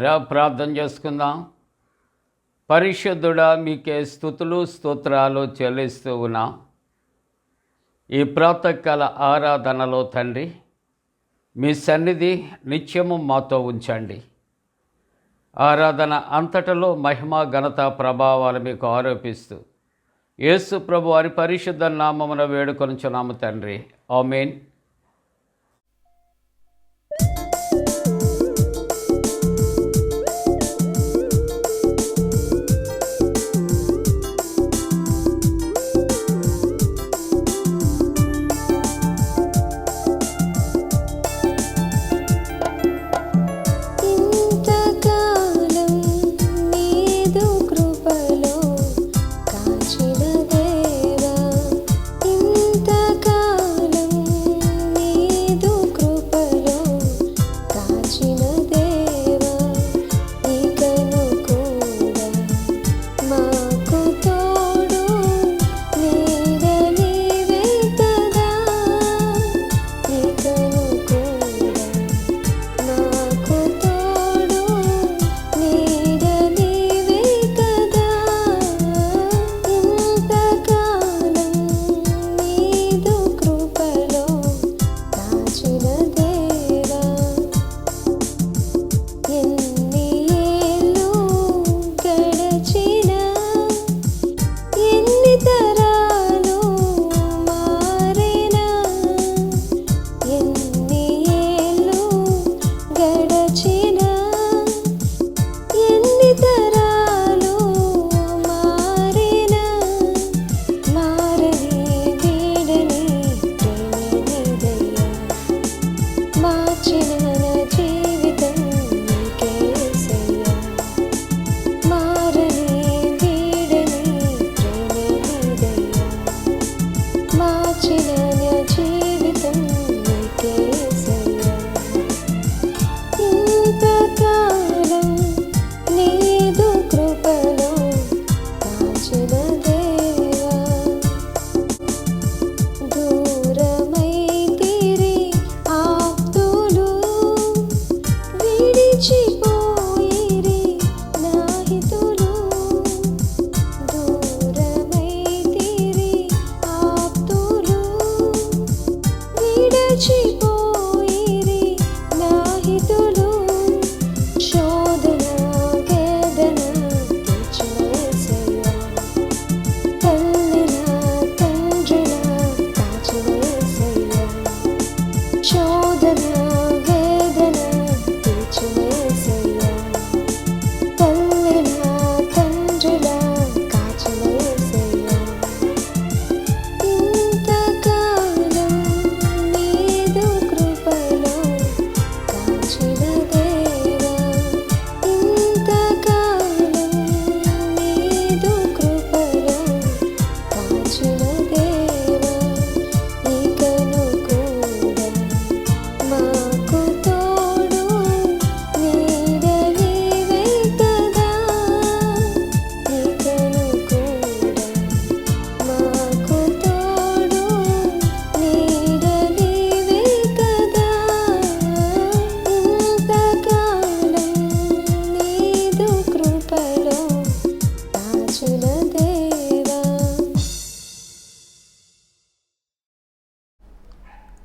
ప్రియులారా, ప్రార్థన చేసుకుందాం. పరిశుద్ధుడా, మీకే స్తుతులు స్తోత్రాలు చెల్లిస్తూ ఉన్నాం. ఈ ప్రాతకాల ఆరాధనలో తండ్రి, మీ సన్నిధి నిత్యము మాతో ఉంచండి. ఆరాధన అంతటలో మహిమ ఘనత ప్రభావాలు మీకు ఆరోపిస్తూ యేసు ప్రభు వారి పరిశుద్ధ నామమున వేడుకొనుచున్నాము తండ్రి. ఆమేన్.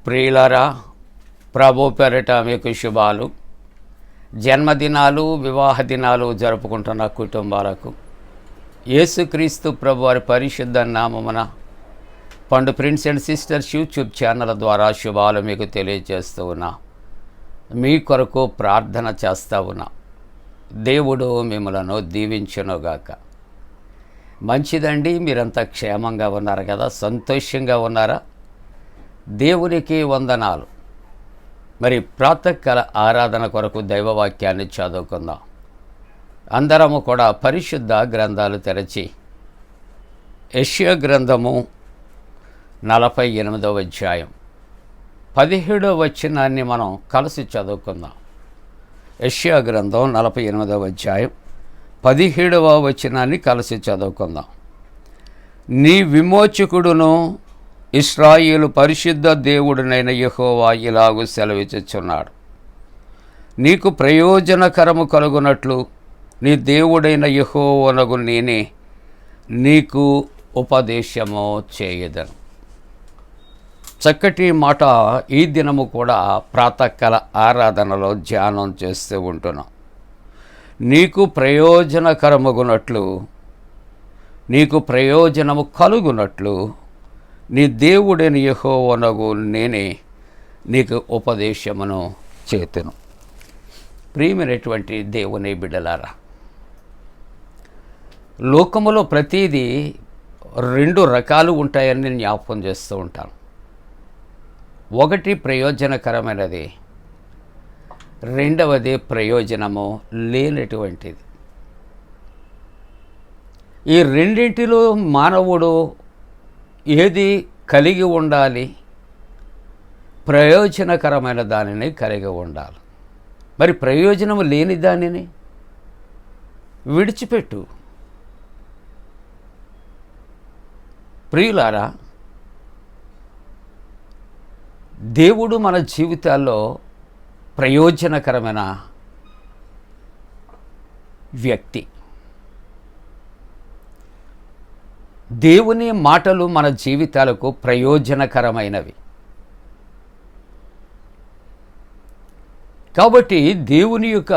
ప్రియులారా, ప్రభు పేరిట మీకు శుభాలు. జన్మదినాలు, వివాహ దినాలు జరుపుకుంటున్న కుటుంబాలకు యేసుక్రీస్తు ప్రభు వారి పరిశుద్ధ నామమున పండు prince and sisters YouTube channel ద్వారా శుభాలు మీకు తెలియజేస్తూ ఉన్నా. మీ కొరకు ప్రార్థన చేస్తూ ఉన్నా. దేవుడు మిమ్మలను దీవించునుగాక. మంచిదండి, మీరంతా క్షేమంగా ఉన్నారు కదా, సంతోషంగా ఉన్నారా? దేవునికి వందనాలు. మరి ప్రాతకాల ఆరాధన కొరకు దైవవాక్యాన్ని చదువుకుందాం. అందరము కూడా పరిశుద్ధ గ్రంథాలు తెరచి యెషయా గ్రంథము 48వ అధ్యాయం 17వ వచనాన్ని మనం కలిసి చదువుకుందాం. యెషయా గ్రంథం 48వ అధ్యాయం 17వ వచనాన్ని కలిసి చదువుకుందాం. నీ విమోచకుడును ఇశ్రాయేలు పరిశుద్ధ దేవుడునైన యెహోవా ఇలాగు సెలవిచ్చుచున్నాడు. నీకు ప్రయోజనకరము కలుగునట్లు నీ దేవుడైన యెహోవానగు నేనే నీకు ఉపదేశము చేయదను. చక్కటి మాట ఈ దినము కూడా ప్రాతకాల ఆరాధనలో ధ్యానం చేస్తూ ఉంటున్నాం. నీకు ప్రయోజనకరమగునట్లు, నీకు ప్రయోజనము కలుగునట్లు నీ దేవుడైన యెహోవానగు నేనే నీకు ఉపదేశమును చేతును. ప్రియమైనటువంటి దేవుని బిడ్డలారా, లోకములో ప్రతీదీ రెండు రకాలు ఉంటాయని నేను జ్ఞాపకం చేస్తూ ఉంటాను. ఒకటి ప్రయోజనకరమైనది, రెండవది ప్రయోజనము లేనటువంటిది. ఈ రెండింటిలో మానవుడు ఏది కలిగి ఉండాలి? ప్రయోజనకరమైన దానిని కలిగి ఉండాలి. మరి ప్రయోజనము లేని దానిని విడిచిపెట్టు. ప్రియులారా, దేవుడు మన జీవితాల్లో ప్రయోజనకరమైన వ్యక్తి. దేవుని మాటలు మన జీవితాలకు ప్రయోజనకరమైనవి. కాబట్టి దేవుని యొక్క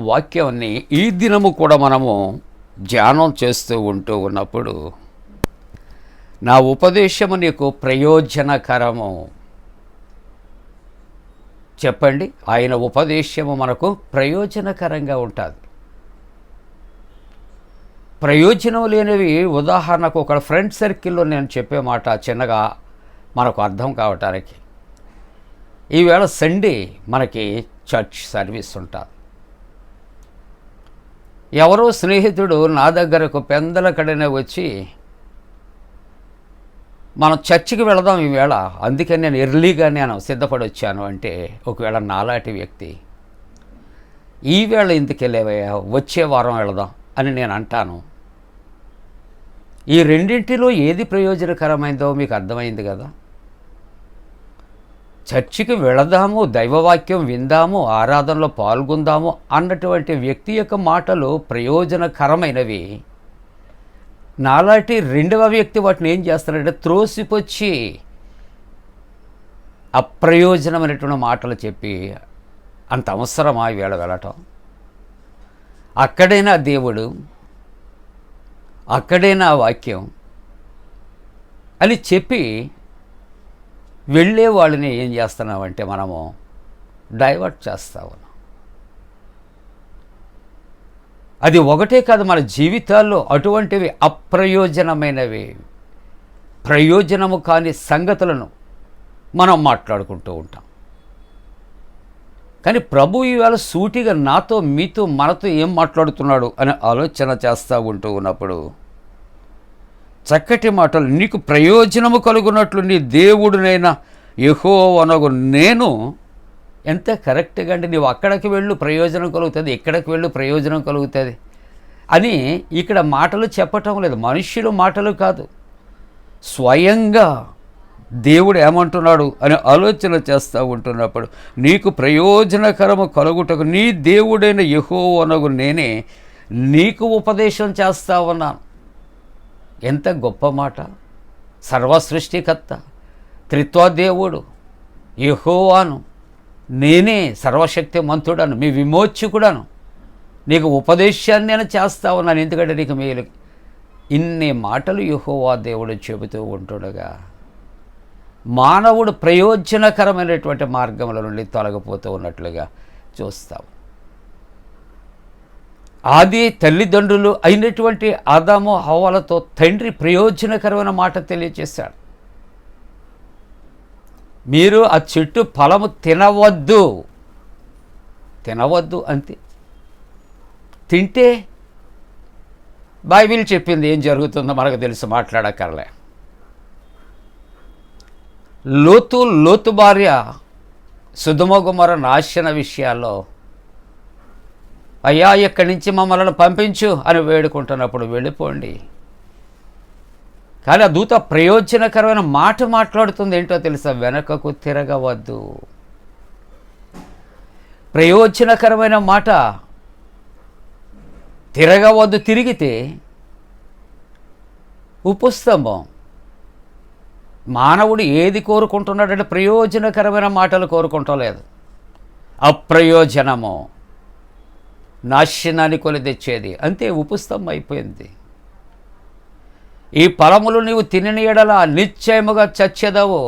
వాక్యాన్ని ఈ దినము కూడా మనము ధ్యానం చేస్తూ ఉంటూ ఉన్నప్పుడు, నా ఉపదేశము నీకు ప్రయోజనకరము. చెప్పండి, ఆయన ఉపదేశము మనకు ప్రయోజనకరంగా ఉంటుంది. ప్రయోజనం లేనివి, ఉదాహరణకు ఒక ఫ్రెండ్ సర్కిల్లో నేను చెప్పే మాట చిన్నగా మనకు అర్థం కావటానికి, ఈవేళ సండే మనకి చర్చ్ సర్వీస్ ఉంటుంది. ఎవరో స్నేహితుడు నా దగ్గరకు పెందలకడనే వచ్చి, మనం చర్చికి వెళదాం ఈవేళ, అందుకని నేను ఎర్లీగా నేను సిద్ధపడి వచ్చాను అంటే, ఒకవేళ నాలాంటి వ్యక్తి ఈవేళ ఎందుకు వెళ్ళేవయ్యా, వచ్చే వారం వెళదాం అని నేను అంటాను. ఈ రెండింటిలో ఏది ప్రయోజనకరమైందో మీకు అర్థమైంది కదా. చర్చికి వెళదాము, దైవవాక్యం విందాము, ఆరాధనలో పాల్గొందాము అన్నటువంటి వ్యక్తి యొక్క మాటలు ప్రయోజనకరమైనవి. నాలాంటి రెండవ వ్యక్తి వాటిని ఏం చేస్తారంటే త్రోసిపుచ్చి అప్రయోజనమైనటువంటి మాటలు చెప్పి, అంత అవసరమా ఈవేళ వెళ్ళటం? అక్కడైనా దేవుడు, అక్కడైనా వాక్యం అని చెప్పి వెళ్ళే వాళ్ళని ఏం చేస్తున్నామంటే మనము డైవర్ట్ చేస్తా ఉన్నాం. అది ఒకటే కాదు, మన జీవితాల్లో అటువంటివి అప్రయోజనమైనవి, ప్రయోజనము కాని సంగతులను మనం మాట్లాడుకుంటూ ఉంటాం. కానీ ప్రభు ఈవేళ సూటిగా నాతో, మీతో, మనతో ఏం మాట్లాడుతున్నాడు అని ఆలోచన చేస్తూ ఉంటూ ఉన్నప్పుడు, చక్కటి మాటలు, నీకు ప్రయోజనము కలుగునట్లు నీ దేవుడినైనా యెహోవానగు నేను. ఎంత కరెక్ట్గా అంటే, నీవు అక్కడికి వెళ్ళు ప్రయోజనం కలుగుతుంది, ఇక్కడికి వెళ్ళు ప్రయోజనం కలుగుతుంది అని ఇక్కడ మాటలు చెప్పటం లేదు. మనుష్యుల మాటలు కాదు, స్వయంగా దేవుడు ఏమంటున్నాడు అని ఆలోచన చేస్తూ ఉంటున్నప్పుడు, నీకు ప్రయోజనకరము కలుగుటకు నీ దేవుడైన యెహోవానగు నేనే నీకు ఉపదేశం చేస్తా ఉన్నాను. ఎంత గొప్ప మాట! సర్వసృష్టికర్త, త్రిత్వదేవుడు యెహోవాను నేనే, సర్వశక్తిమంతుడను, మీ విమోచకుడను, నీకు ఉపదేశాన్ని నేను చేస్తా ఉన్నాను. ఎందుకంటే నీకు మేలు. ఇన్ని మాటలు యెహోవా దేవుడు చెబుతూ ఉంటుండగా మానవుడు ప్రయోజనకరమైనటువంటి మార్గముల నుండి తొలగిపోతూ ఉన్నట్లుగా చూస్తాం. ఆది తల్లిదండ్రులు అయినటువంటి ఆదాము హవ్వలతో తండ్రి ప్రయోజనకరమైన మాట తెలియజేశాడు. మీరు ఆ చెట్టు ఫలము తినవద్దు, తినవద్దు అంతే. తింటే బైబిల్ చెప్పింది ఏం జరుగుతుందో మనకు తెలుసు, మాట్లాడక్కర్లే. లోతు భార్య సొదొమ గొమొర్రా నాశన విషయాల్లో, అయ్యా ఇక్కడి నుంచి మమ్మల్ని పంపించు అని వేడుకుంటున్నప్పుడు వెళ్ళిపోండి. కానీ ఆ దూత ప్రయోజనకరమైన మాట మాట్లాడుతుంది. ఏంటో తెలుసా? వెనకకు తిరగవద్దు. ప్రయోజనకరమైన మాట తిరగవద్దు, తిరిగితే ఉపస్తంభం. మానవుడు ఏది కోరుకుంటున్నాడంటే ప్రయోజనకరమైన మాటలు కోరుకుంటం లేదు. అప్రయోజనము నాశనాన్ని కొని తెచ్చేది, అంతే ఉపస్తంభం అయిపోయింది. ఈ ఫలములు నీవు తినని ఎడల నిశ్చయముగా చచ్చెదవు.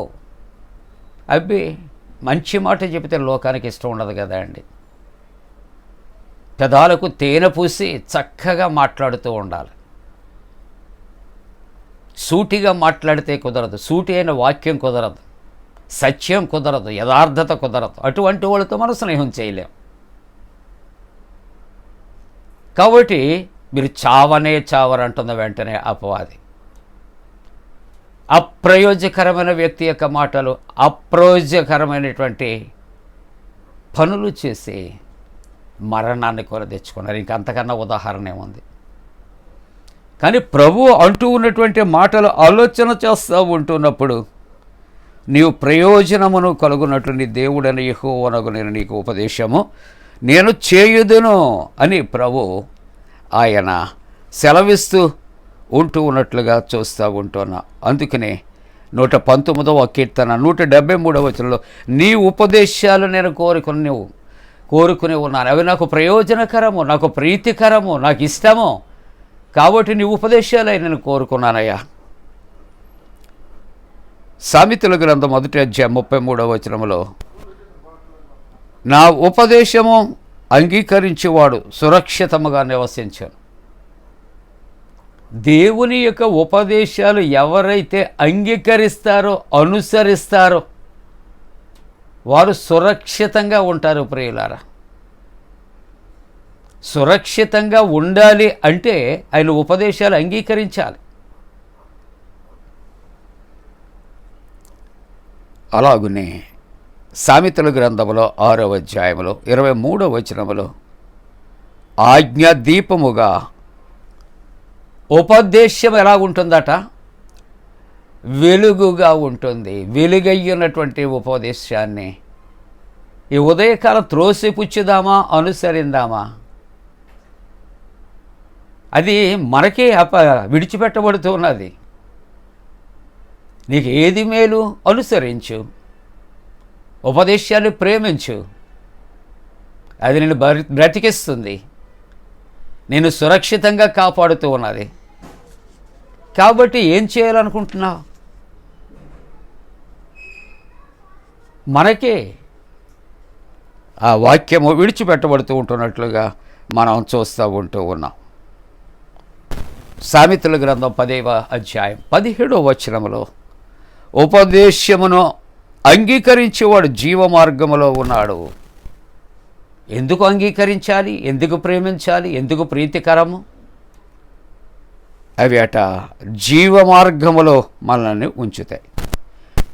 అబ్బి మంచి మాట చెబితే లోకానికి ఇష్టం ఉండదు కదా అండి. పెదాలకు తేనె పూసి చక్కగా మాట్లాడుతూ ఉండాలి. సూటిగా మాట్లాడితే కుదరదు, సూటి అయిన వాక్యం కుదరదు, సత్యం కుదరదు, యథార్థత కుదరదు. అటువంటి వాళ్ళతో మనం స్నేహం చేయలేం. కాబట్టి మీరు చావనే చావరంటున్న వెంటనే అపవాది. అప్రయోజకరమైన వ్యక్తి యొక్క మాటలు, అప్రయోజకరమైనటువంటి పనులు చేసి మరణాన్ని కొని తెచ్చుకున్నారు. ఇంకంతకన్నా ఉదాహరణ ఏముంది? కానీ ప్రభువు అంటూ ఉన్నటువంటి మాటలు ఆలోచన చేస్తూ ఉంటున్నప్పుడు నీవు ప్రయోజనమును కలుగునట్లు నీ దేవుడని యెహోవానగు నేను నీకు ఉపదేశము నేను చేయుదును అని ప్రభు ఆయన సెలవిస్తూ ఉంటూ ఉన్నట్లుగా చూస్తూ ఉంటున్నా. అందుకనే 119వ కీర్తన 173వ వచనంలో నీ ఉపదేశాలు నేను కోరుకుని ఉన్నాను, అవి నాకు ప్రయోజనకరము, నాకు ప్రీతికరము, నాకు ఇష్టము, కాబట్టి నీ ఉపదేశాలై నేను కోరుకున్నానయ్యా. సామెతల గ్రంథం 1వ అధ్యాయం 33వ వచనంలో నా ఉపదేశము అంగీకరించేవాడు సురక్షితముగా నివసించాను. దేవుని యొక్క ఉపదేశాలు ఎవరైతే అంగీకరిస్తారో, అనుసరిస్తారో వారు సురక్షితంగా ఉంటారు. ప్రియులారా, సురక్షితంగా ఉండాలి అంటే ఆయన ఉపదేశాలు అంగీకరించాలి. అలాగునే సామెతల గ్రంథంలో 6వ అధ్యాయంలో 23వ వచనంలో ఆజ్ఞా దీపముగా ఉపదేశం ఎలాగుంటుందట? వెలుగుగా ఉంటుంది. వెలుగయ్యున్నటువంటి ఉపదేశాన్ని ఈ ఉదయకాలం త్రోసిపుచ్చుదామా, అనుసరిందామా? అది మనకే విడిచిపెట్టబడుతూ ఉన్నది. నీకు ఏది మేలు అనుసరించు, ఉపదేశాన్ని ప్రేమించు, అది నేను బ్రతికిస్తుంది, నేను సురక్షితంగా కాపాడుతూ ఉన్నది. కాబట్టి ఏం చేయాలనుకుంటున్నావు? మనకే ఆ వాక్యము విడిచిపెట్టబడుతూ ఉంటున్నట్లుగా మనం చూస్తూ ఉంటూ ఉన్నాం. సామెతల గ్రంథం 10వ అధ్యాయం 17వ వచనములో ఉపదేశమును అంగీకరించేవాడు జీవ మార్గములో ఉన్నాడు. ఎందుకు అంగీకరించాలి? ఎందుకు ప్రేమించాలి? ఎందుకు ప్రీతికరము? అవి అట జీవ మార్గములో మనల్ని ఉంచుతాయి.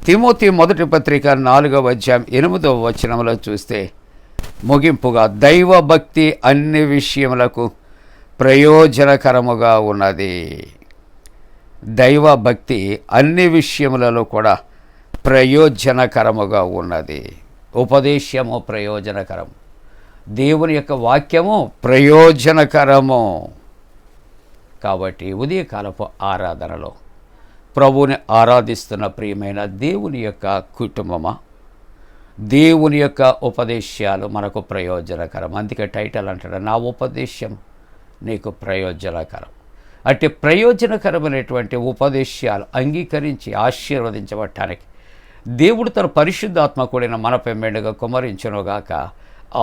తిమోతి 1వ పత్రిక 4వ అధ్యాయం 8వ వచనంలో చూస్తే ముగింపుగా దైవ భక్తి అన్ని విషయములకు ప్రయోజనకరముగా ఉన్నది. దైవ భక్తి అన్ని విషయములలో కూడా ప్రయోజనకరముగా ఉన్నది. ఉపదేశము ప్రయోజనకరము, దేవుని యొక్క వాక్యము ప్రయోజనకరము. కాబట్టి ఉదయకాలపు ఆరాధనలో ప్రభువుని ఆరాధిస్తున్న ప్రియమైన దేవుని యొక్క కుటుంబమా, దేవుని యొక్క ఉపదేశాలు మనకు ప్రయోజనకరం. అందుకే టైటిల్ అంటాడు, నా ఉపదేశం నీకు ప్రయోజనకరం. అట్టి ప్రయోజనకరమైనటువంటి ఉపదేశాలు అంగీకరించి ఆశీర్వదించబడటానికి దేవుడు తన పరిశుద్ధాత్మ కూడిన మనపై మెండుగా కుమరించునుగాక.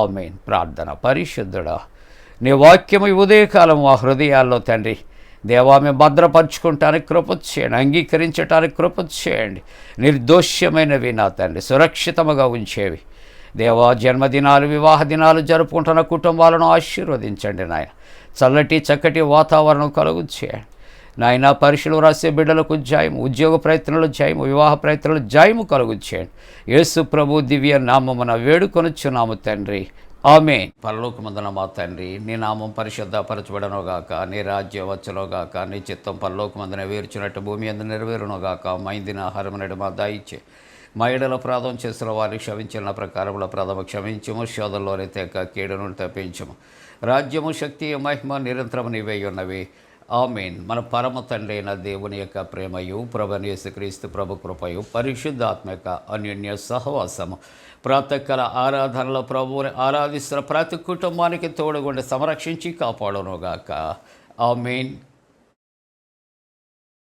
ఆమేన్. ప్రార్థన. పరిశుద్ధుడా, నీ వాక్యము ఉదయకాలం మా హృదయాల్లో తండ్రి దేవా మేము భద్రపరుచుకుంటానికి కృప చేయండి, అంగీకరించడానికి కృప చేయండి. నిర్దోష్యమైనవి నా తండ్రి సురక్షితముగా ఉంచేవి దేవా. జన్మదినాలు, వివాహ దినాలు జరుపుకుంటున్న కుటుంబాలను ఆశీర్వదించండి నాయన. చల్లటి చక్కటి వాతావరణం కలుగు చేయండి నాయన. పరీక్షలు రాసే బిడ్డలకు జయము, ఉద్యోగ ప్రయత్నాలు జయము, వివాహ ప్రయత్నాలు జయము కలుగు చేయండి. యేసు ప్రభు దివ్య నామమున వేడుకొనుచున్నాము తండ్రి. ఆమేన్. పరలోకమందున మా తండ్రి, నీ నామం పరిశుద్ధపరచబడనుగాక, నీ రాజ్యం వచ్చునుగాక, నీ చిత్తం పరలోకమందున వేర్చున్నట్టు భూమి అందు నెరవేరునుగాక. మైందిన ఆహారం నేడు మా దయచే, మా ఎడల అపరాధం చేసిన వారిని క్షమించిన ప్రకారముల ప్రథమ క్షమించము, శోధంలోని తెక్క కీడును తప్పించము. రాజ్యము, శక్తి, మహిమ నిరంతరము నీవే ఉన్నవి. ఆమేన్. మన పరమ తండ్రి అయిన దేవుని యొక్క ప్రేమయు, ప్రభువైన యేసుక్రీస్తు ప్రభు కృపయు, పరిశుద్ధాత్మ యొక్క అన్యోన్య సహవాసము ప్రాతకాల ఆరాధనలో ప్రభువుని ఆరాధిస్తున్న ప్రతి కుటుంబానికి తోడుగుండి సంరక్షించి కాపాడునుగాక. ఆమేన్.